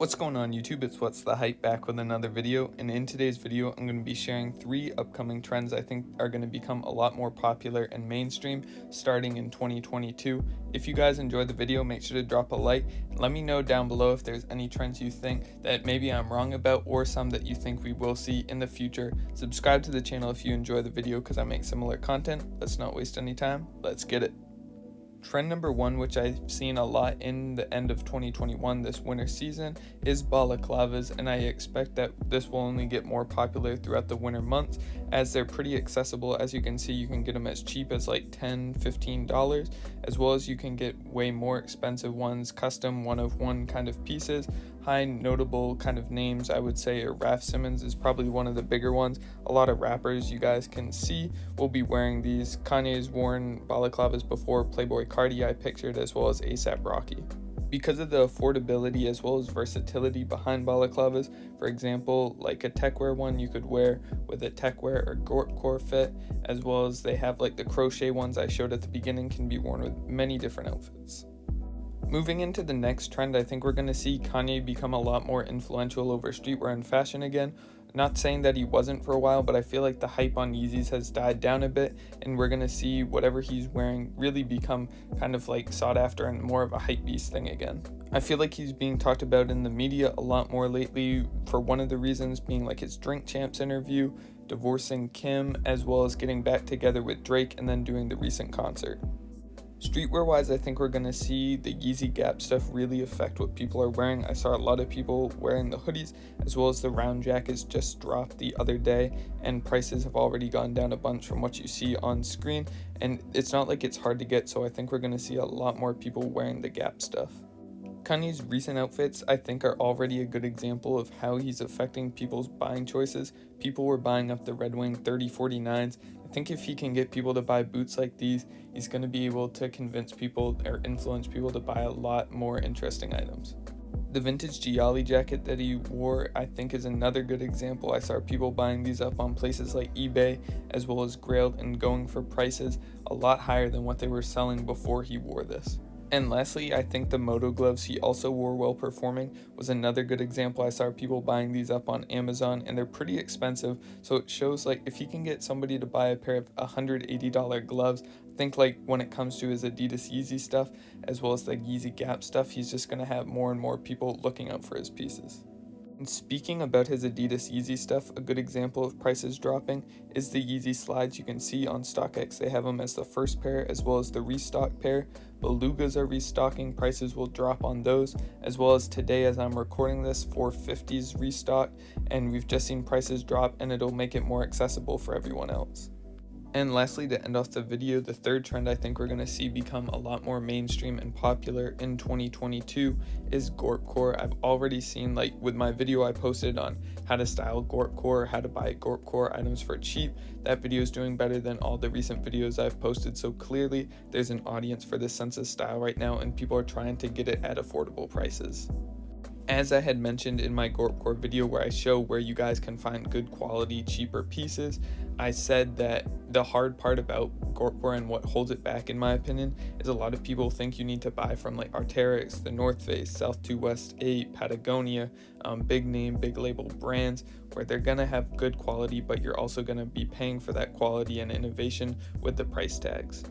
What's going on YouTube? It's What's the Hype back with another video, and in today's video I'm going to be sharing 3 upcoming trends I think are going to become a lot more popular and mainstream starting in 2022. If you guys enjoyed the video, make sure to drop a like and let me know down below if there's any trends you think that maybe I'm wrong about or some that you think we will see in the future. Subscribe to the channel if you enjoy the video because I make similar content. Let's not waste any time. Let's get it. Trend number 1, which I've seen a lot in the end of 2021 this winter season, is balaclavas, and I expect that this will only get more popular throughout the winter months as they're pretty accessible. As you can see, you can get them as cheap as like $10-15, as well as you can get way more expensive ones, custom one-of-one kind of pieces. High notable kind of names I would say are Raf Simons is probably one of the bigger ones. A lot of rappers you guys can see will be wearing these. Kanye's worn balaclavas before, Playboy Cardi I pictured, as well as ASAP Rocky. Because of the affordability as well as versatility behind balaclavas, for example, like a techwear one you could wear with a techwear or Gorpcore fit, as well as they have like the crochet ones I showed at the beginning can be worn with many different outfits. Moving into the next trend, I think we're going to see Kanye become a lot more influential over streetwear and fashion again. Not saying that he wasn't for a while, but I feel like the hype on Yeezys has died down a bit, and we're going to see whatever he's wearing really become kind of like sought after and more of a hype beast thing again. I feel like he's being talked about in the media a lot more lately, for one of the reasons being like his Drink Champs interview, divorcing Kim, as well as getting back together with Drake and then doing the recent concert. Streetwear wise, I think we're going to see the Yeezy Gap stuff really affect what people are wearing. I saw a lot of people wearing the hoodies, as well as the round jackets just dropped the other day, and prices have already gone down a bunch from what you see on screen, and it's not like it's hard to get, so I think we're going to see a lot more people wearing the Gap stuff. Kanye's recent outfits I think are already a good example of how he's affecting people's buying choices. People were buying up the Red Wing 3049s. I think if he can get people to buy boots like these, he's going to be able to convince people or influence people to buy a lot more interesting items. The vintage Gialli jacket that he wore I think is another good example. I saw people buying these up on places like eBay as well as Grailed and going for prices a lot higher than what they were selling before he wore this. And lastly, I think the moto gloves he also wore while performing was another good example. I saw people buying these up on Amazon and they're pretty expensive, so it shows like if he can get somebody to buy a pair of $180 gloves, I think like when it comes to his Adidas Yeezy stuff as well as the Yeezy Gap stuff, he's just going to have more and more people looking out for his pieces. And speaking about his Adidas Yeezy stuff, a good example of prices dropping is the Yeezy Slides. You can see on StockX they have them as the first pair as well as the restock pair. Belugas are restocking, prices will drop on those, as well as today as I'm recording this, 450s restocked, and we've just seen prices drop and it'll make it more accessible for everyone else. And lastly, to end off the video, the third trend I think we're going to see become a lot more mainstream and popular in 2022 is Gorpcore. I've already seen, like with my video I posted on how to style Gorpcore, how to buy Gorpcore items for cheap, that video is doing better than all the recent videos I've posted, so clearly there's an audience for this sense of style right now and people are trying to get it at affordable prices. As I had mentioned in my Gorpcore video where I show where you guys can find good quality, cheaper pieces, I said that the hard part about Gorpcore and what holds it back in my opinion is a lot of people think you need to buy from like Arc'teryx, the North Face, South 2 West 8, Patagonia, big name, big label brands where they're going to have good quality, but you're also going to be paying for that quality and innovation with the price tags.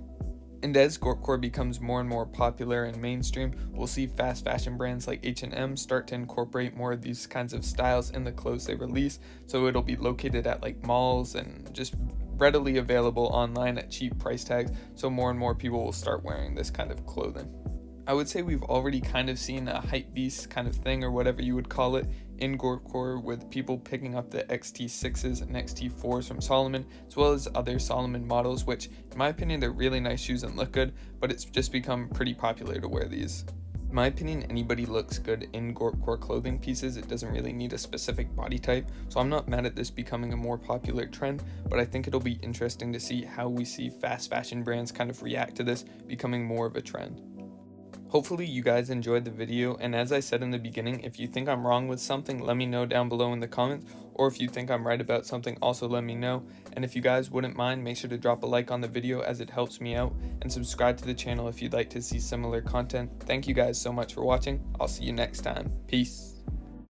And as Gorpcore becomes more and more popular and mainstream, we'll see fast fashion brands like H&M start to incorporate more of these kinds of styles in the clothes they release, so it'll be located at like malls and just readily available online at cheap price tags, so more and more people will start wearing this kind of clothing. I would say we've already kind of seen a hype beast kind of thing or whatever you would call it in Gorpcore with people picking up the XT6s and XT4s from Salomon as well as other Salomon models, which in my opinion they're really nice shoes and look good, but it's just become pretty popular to wear these. In my opinion, anybody looks good in Gorpcore clothing pieces. It doesn't really need a specific body type, so I'm not mad at this becoming a more popular trend, but I think it'll be interesting to see how we see fast fashion brands kind of react to this becoming more of a trend. Hopefully you guys enjoyed the video, and as I said in the beginning, if you think I'm wrong with something, let me know down below in the comments, or if you think I'm right about something, also let me know. And if you guys wouldn't mind, make sure to drop a like on the video as it helps me out, and subscribe to the channel if you'd like to see similar content. Thank you guys so much for watching. I'll see you next time. Peace.